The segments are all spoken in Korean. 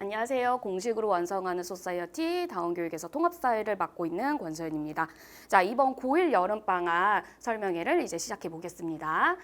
안녕하세요. 공식으로 완성하는 소사이어티 다운교육에서 통합사회를 맡고 있는 권서연입니다. 자, 이번 고1 여름방학 설명회를 이제 시작해 보겠습니다.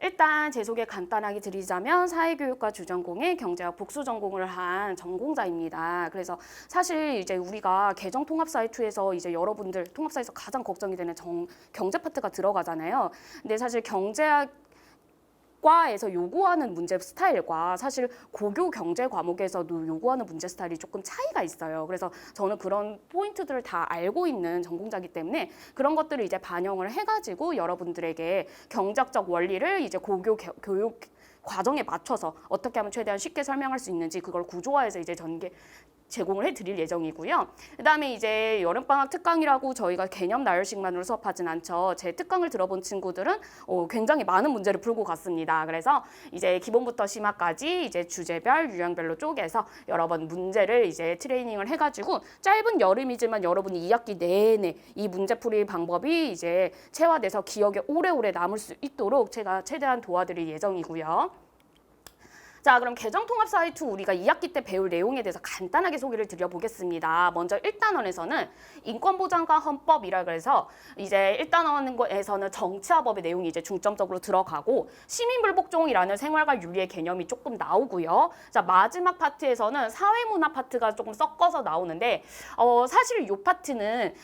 일단 제 소개 간단하게 드리자면 사회교육과 주전공에 경제학 복수 전공을 한 전공자입니다. 그래서 사실 이제 우리가 개정 통합사회2에서 이제 여러분들 통합사회에서 가장 걱정이 되는 경제 파트가 들어가잖아요. 근데 사실 경제학 과에서 요구하는 문제 스타일과 사실 고교 경제 과목에서도 요구하는 문제 스타일이 조금 차이가 있어요. 그래서 저는 그런 포인트들을 다 알고 있는 전공자이기 때문에 그런 것들을 이제 반영을 해가지고 여러분들에게 경제학적 원리를 이제 고교 교육 과정에 맞춰서 어떻게 하면 최대한 쉽게 설명할 수 있는지 그걸 구조화해서 이제 제공을 해드릴 예정이고요. 그다음에 이제 여름방학 특강이라고 저희가 개념 나열식만으로 수업하진 않죠. 제 특강을 들어본 친구들은 굉장히 많은 문제를 풀고 갔습니다. 그래서 이제 기본부터 심화까지 이제 주제별, 유형별로 쪼개서 여러 번 문제를 이제 트레이닝을 해가지고 짧은 여름이지만 여러분이 2학기 내내 이 문제풀이 방법이 이제 체화돼서 기억에 오래오래 남을 수 있도록 제가 최대한 도와드릴 예정이고요. 자, 그럼 개정통합사회2 우리가 2학기 때 배울 내용에 대해서 간단하게 소개를 드려보겠습니다. 먼저 1단원에서는 인권보장과 헌법이라 그래서 이제 1단원에서는 정치화법의 내용이 이제 중점적으로 들어가고 시민불복종이라는 생활과 윤리의 개념이 조금 나오고요. 자, 마지막 파트에서는 사회문화 파트가 조금 섞어서 나오는데 사실 이 파트는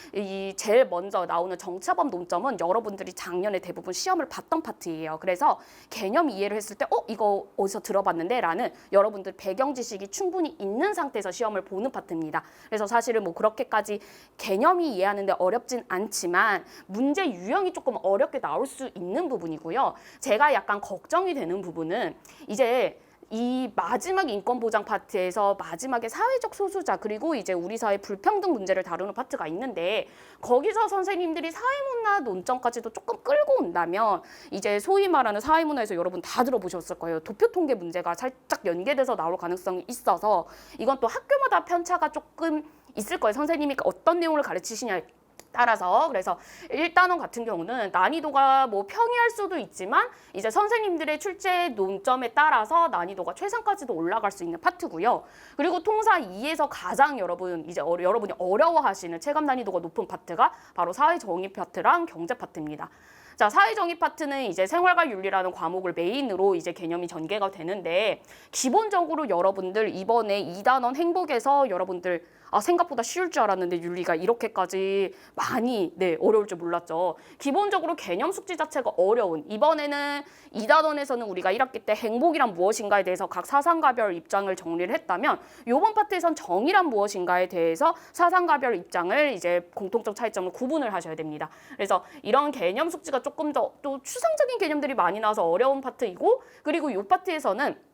제일 먼저 나오는 정치화법 논점은 여러분들이 작년에 대부분 시험을 봤던 파트예요. 그래서 개념 이해를 했을 때 이거 어디서 들어봤는데 라는 여러분들 배경 지식이 충분히 있는 상태에서 시험을 보는 파트입니다. 그래서 사실은 뭐 그렇게까지 개념이 이해하는데 어렵진 않지만 문제 유형이 조금 어렵게 나올 수 있는 부분이고요. 제가 약간 걱정이 되는 부분은 이제 이 마지막 인권보장 파트에서 마지막에 사회적 소수자 그리고 이제 우리 사회 불평등 문제를 다루는 파트가 있는데 거기서 선생님들이 사회문화 논점까지도 조금 끌고 온다면 이제 소위 말하는 사회문화에서 여러분 다 들어보셨을 거예요. 도표통계 문제가 살짝 연계돼서 나올 가능성이 있어서 이건 또 학교마다 편차가 조금 있을 거예요. 선생님이 어떤 내용을 가르치시냐에 따라서. 그래서 1단원 같은 경우는 난이도가 뭐 평이할 수도 있지만 이제 선생님들의 출제 논점에 따라서 난이도가 최상까지도 올라갈 수 있는 파트고요. 그리고 통사 2에서 가장 여러분이 어려워하시는 체감 난이도가 높은 파트가 바로 사회정의 파트랑 경제 파트입니다. 자, 사회정의 파트는 이제 생활과 윤리라는 과목을 메인으로 이제 개념이 전개가 되는데 기본적으로 여러분들 이번에 2단원 행복에서 여러분들 생각보다 쉬울 줄 알았는데 윤리가 이렇게까지 많이 어려울 줄 몰랐죠. 기본적으로 개념 숙지 자체가 어려운 이번에는 2단원에서는 우리가 1학기 때 행복이란 무엇인가에 대해서 각 사상가별 입장을 정리를 했다면 이번 파트에선 정의란 무엇인가에 대해서 사상가별 입장을 이제 공통적 차이점을 구분을 하셔야 됩니다. 그래서 이런 개념 숙지가 조금 더 또 추상적인 개념들이 많이 나와서 어려운 파트이고 그리고 이 파트에서는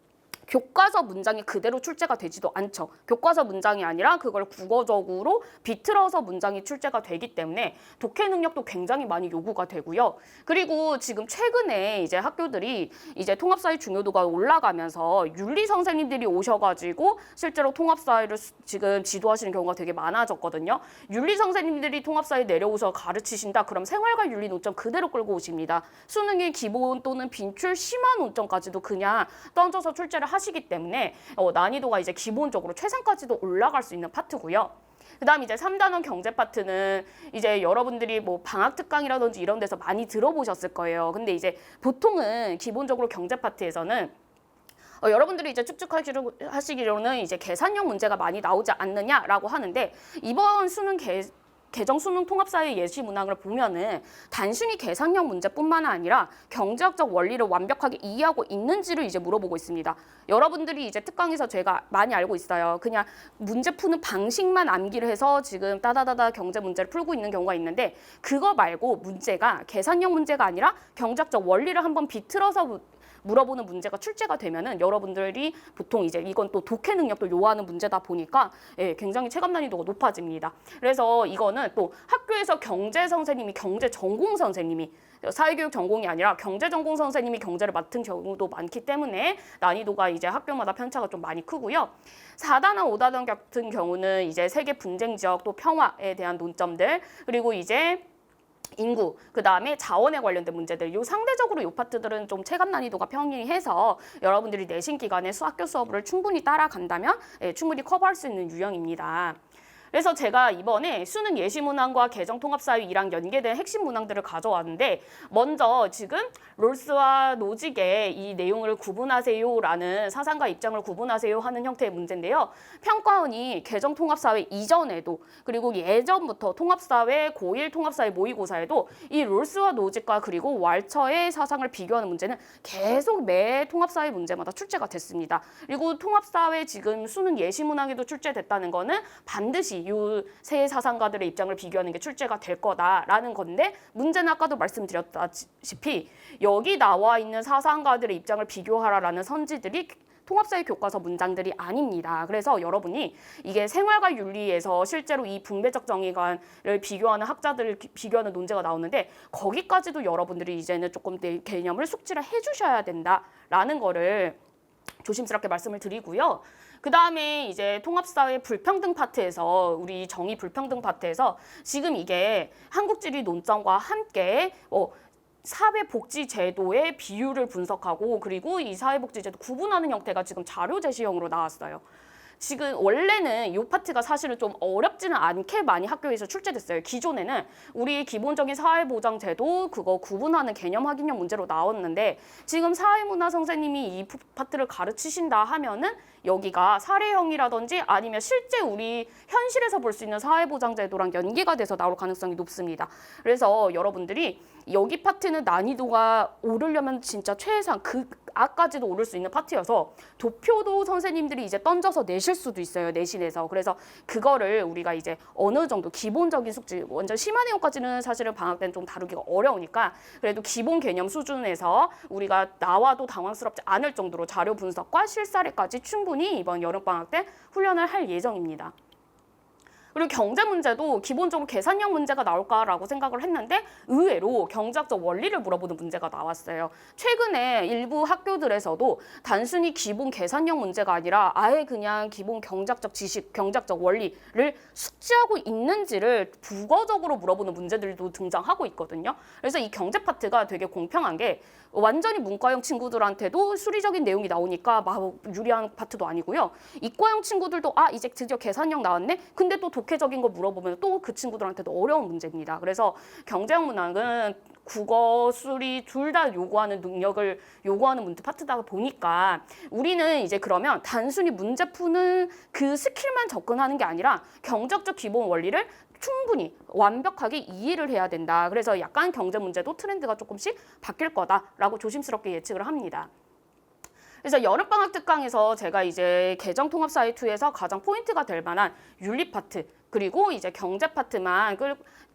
교과서 문장이 그대로 출제가 되지도 않죠. 교과서 문장이 아니라 그걸 국어적으로 비틀어서 문장이 출제가 되기 때문에 독해 능력도 굉장히 많이 요구가 되고요. 그리고 지금 최근에 이제 학교들이 이제 통합사회 중요도가 올라가면서 윤리 선생님들이 오셔가지고 실제로 통합사회를 지금 지도하시는 경우가 되게 많아졌거든요. 윤리 선생님들이 통합사회 내려오셔 가르치신다. 그럼 생활과 윤리 논점 그대로 끌고 오십니다. 수능의 기본 또는 빈출 심화 논점까지도 그냥 던져서 출제를 하시기 때문에 난이도가 이제 기본적으로 최상까지도 올라갈 수 있는 파트고요. 그다음 이제 3단원 경제 파트는 이제 여러분들이 뭐 방학 특강이라든지 이런 데서 많이 들어보셨을 거예요. 근데 이제 보통은 기본적으로 경제 파트에서는 여러분들이 이제 하시기로는 이제 계산형 문제가 많이 나오지 않느냐라고 하는데 이번 수능 개정 수능 통합사회 예시 문항을 보면은 단순히 계산형 문제뿐만 아니라 경제학적 원리를 완벽하게 이해하고 있는지를 이제 물어보고 있습니다. 여러분들이 이제 특강에서 제가 많이 알고 있어요. 그냥 문제 푸는 방식만 암기를 해서 지금 따다다다 경제 문제를 풀고 있는 경우가 있는데 그거 말고 문제가 계산형 문제가 아니라 경제학적 원리를 한번 비틀어서 물어보는 문제가 출제가 되면은 여러분들이 보통 이제 이건 또 독해 능력도 요하는 문제다 보니까 굉장히 체감 난이도가 높아집니다. 그래서 이거는 또 학교에서 경제 선생님이 경제 전공 선생님이 사회교육 전공이 아니라 경제 전공 선생님이 경제를 맡은 경우도 많기 때문에 난이도가 이제 학교마다 편차가 좀 많이 크고요. 4단원, 5단원 같은 경우는 이제 세계 분쟁 지역 또 평화에 대한 논점들 그리고 이제 인구, 그 다음에 자원에 관련된 문제들, 요 상대적으로 요 파트들은 좀 체감 난이도가 평이해서 여러분들이 내신 기간에 학교 수업을 충분히 따라간다면 충분히 커버할 수 있는 유형입니다. 그래서 제가 이번에 수능 예시문항과 개정통합사회 2랑 연계된 핵심 문항들을 가져왔는데 먼저 지금 롤스와 노직의 이 내용을 구분하세요라는 사상과 입장을 구분하세요 하는 형태의 문제인데요. 평가원이 개정통합사회 이전에도 그리고 예전부터 통합사회, 고1 통합사회 모의고사에도 이 롤스와 노직과 그리고 왈처의 사상을 비교하는 문제는 계속 매 통합사회 문제마다 출제가 됐습니다. 그리고 통합사회 지금 수능 예시문항에도 출제됐다는 거는 반드시 이 세 사상가들의 입장을 비교하는 게 출제가 될 거다라는 건데 문제는 아까도 말씀드렸다시피 여기 나와 있는 사상가들의 입장을 비교하라라는 선지들이 통합사회 교과서 문장들이 아닙니다. 그래서 여러분이 이게 생활과 윤리에서 실제로 이 분배적 정의관을 비교하는 학자들을 비교하는 논제가 나오는데 거기까지도 여러분들이 이제는 조금 내 개념을 숙지를 해주셔야 된다라는 거를 조심스럽게 말씀을 드리고요. 그 다음에 이제 통합사회 불평등 파트에서 우리 정의 불평등 파트에서 지금 이게 한국지리 논점과 함께 사회복지제도의 비율을 분석하고 그리고 이 사회복지제도 구분하는 형태가 지금 자료 제시형으로 나왔어요. 지금 원래는 이 파트가 사실은 좀 어렵지는 않게 많이 학교에서 출제됐어요. 기존에는 우리 기본적인 사회보장제도 그거 구분하는 개념 확인형 문제로 나왔는데 지금 사회문화 선생님이 이 파트를 가르치신다 하면은 여기가 사례형이라든지 아니면 실제 우리 현실에서 볼 수 있는 사회보장제도랑 연계가 돼서 나올 가능성이 높습니다. 그래서 여러분들이 여기 파트는 난이도가 오르려면 진짜 최상 아까지도 오를 수 있는 파트여서 도표도 선생님들이 이제 던져서 내실 수도 있어요. 내신에서. 그래서 그거를 우리가 이제 어느 정도 기본적인 숙지, 완전 심한 내용까지는 사실은 방학 때는 좀 다루기가 어려우니까 그래도 기본 개념 수준에서 우리가 나와도 당황스럽지 않을 정도로 자료 분석과 실사례까지 충분히 이번 여름방학 때 훈련을 할 예정입니다. 그리고 경제 문제도 기본적으로 계산형 문제가 나올까라고 생각을 했는데 의외로 경제학적 원리를 물어보는 문제가 나왔어요. 최근에 일부 학교들에서도 단순히 기본 계산형 문제가 아니라 아예 그냥 기본 경제학적 지식, 경제학적 원리를 숙지하고 있는지를 국어적으로 물어보는 문제들도 등장하고 있거든요. 그래서 이 경제 파트가 되게 공평한 게 완전히 문과형 친구들한테도 수리적인 내용이 나오니까 막 유리한 파트도 아니고요. 이과형 친구들도 이제 드디어 계산형 나왔네? 근데 또 독해적인 거 물어보면 또 그 친구들한테도 어려운 문제입니다. 그래서 경제학 문항은 국어, 수리 둘 다 요구하는 능력을 요구하는 문제 파트다 보니까 우리는 이제 그러면 단순히 문제 푸는 그 스킬만 접근하는 게 아니라 경제학적 기본 원리를 충분히 완벽하게 이해를 해야 된다. 그래서 약간 경제 문제도 트렌드가 조금씩 바뀔 거다라고 조심스럽게 예측을 합니다. 그래서 여름방학 특강에서 제가 이제 개정통합사회2에서 가장 포인트가 될 만한 윤리 파트 그리고 이제 경제 파트만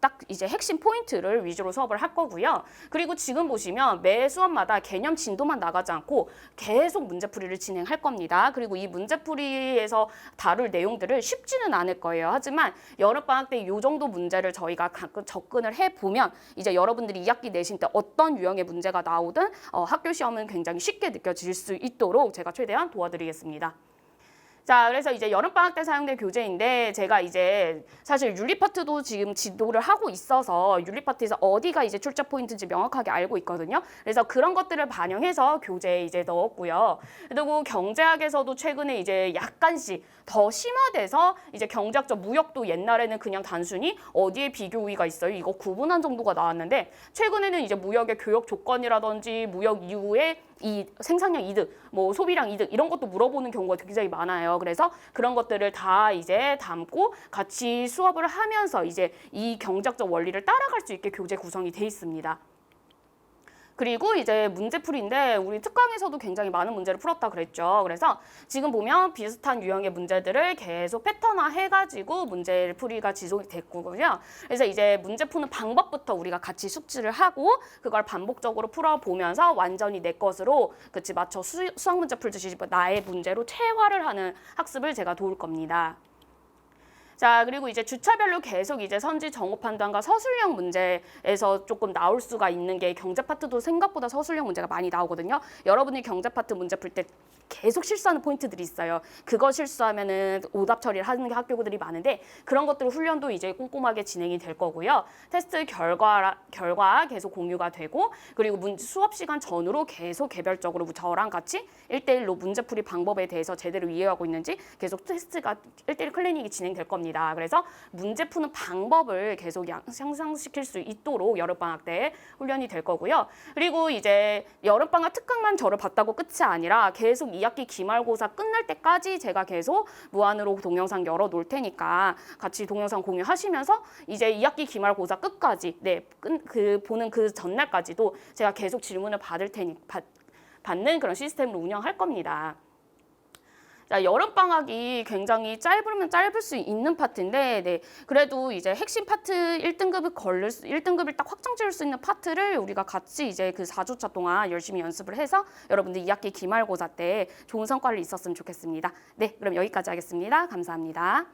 딱 이제 핵심 포인트를 위주로 수업을 할 거고요. 그리고 지금 보시면 매 수업마다 개념 진도만 나가지 않고 계속 문제풀이를 진행할 겁니다. 그리고 이 문제풀이에서 다룰 내용들을 쉽지는 않을 거예요. 하지만 여름방학 때 이 정도 문제를 저희가 가끔 접근을 해보면 이제 여러분들이 2학기 내신 때 어떤 유형의 문제가 나오든 학교 시험은 굉장히 쉽게 느껴질 수 있도록 제가 최대한 도와드리겠습니다. 자, 그래서 이제 여름방학 때 사용될 교재인데 제가 이제 사실 윤리 파트도 지금 지도를 하고 있어서 윤리 파트에서 어디가 이제 출제 포인트인지 명확하게 알고 있거든요. 그래서 그런 것들을 반영해서 교재에 이제 넣었고요. 그리고 경제학에서도 최근에 이제 약간씩 더 심화돼서 이제 경제학적 무역도 옛날에는 그냥 단순히 어디에 비교 우위가 있어요. 이거 구분한 정도가 나왔는데 최근에는 이제 무역의 교역 조건이라든지 무역 이후에 이 생산량 이득, 뭐 소비량 이득 이런 것도 물어보는 경우가 굉장히 많아요. 그래서 그런 것들을 다 이제 담고 같이 수업을 하면서 이제 이 경제학적 원리를 따라갈 수 있게 교재 구성이 돼 있습니다. 그리고 이제 문제풀이인데 우리 특강에서도 굉장히 많은 문제를 풀었다 그랬죠. 그래서 지금 보면 비슷한 유형의 문제들을 계속 패턴화 해가지고 문제 풀이가 지속이 됐고요. 그래서 이제 문제 푸는 방법부터 우리가 같이 숙지를 하고 그걸 반복적으로 풀어보면서 완전히 내 것으로 맞춰 수학 문제 풀듯이 나의 문제로 체화를 하는 학습을 제가 도울 겁니다. 자, 그리고 이제 주차별로 계속 이제 선지 정오 판단과 서술형 문제에서 조금 나올 수가 있는 게 경제 파트도 생각보다 서술형 문제가 많이 나오거든요. 여러분이 경제 파트 문제 풀 때 계속 실수하는 포인트들이 있어요. 그거 실수하면은 오답 처리를 하는 게 학교들이 많은데 그런 것들 훈련도 이제 꼼꼼하게 진행이 될 거고요. 테스트 결과 계속 공유가 되고 그리고 수업 시간 전후로 계속 개별적으로 저랑 같이 1대1로 문제풀이 방법에 대해서 제대로 이해하고 있는지 계속 테스트가 1대1 클리닉이 진행될 겁니다. 그래서 문제 푸는 방법을 계속 향상시킬 수 있도록 여름방학 때 훈련이 될 거고요. 그리고 이제 여름방학 특강만 저를 봤다고 끝이 아니라 계속 2학기 기말고사 끝날 때까지 제가 계속 무한으로 동영상 열어 놓을 테니까 같이 동영상 공유하시면서 이제 2학기 기말고사 끝까지 보는 그 전날까지도 제가 계속 질문을 받는 그런 시스템으로 운영할 겁니다. 자, 여름방학이 굉장히 짧으면 짧을 수 있는 파트인데, 그래도 이제 핵심 파트 1등급을 딱 확정 지을 수 있는 파트를 우리가 같이 이제 그 4주차 동안 열심히 연습을 해서 여러분들 2학기 기말고사 때 좋은 성과를 있었으면 좋겠습니다. 네, 그럼 여기까지 하겠습니다. 감사합니다.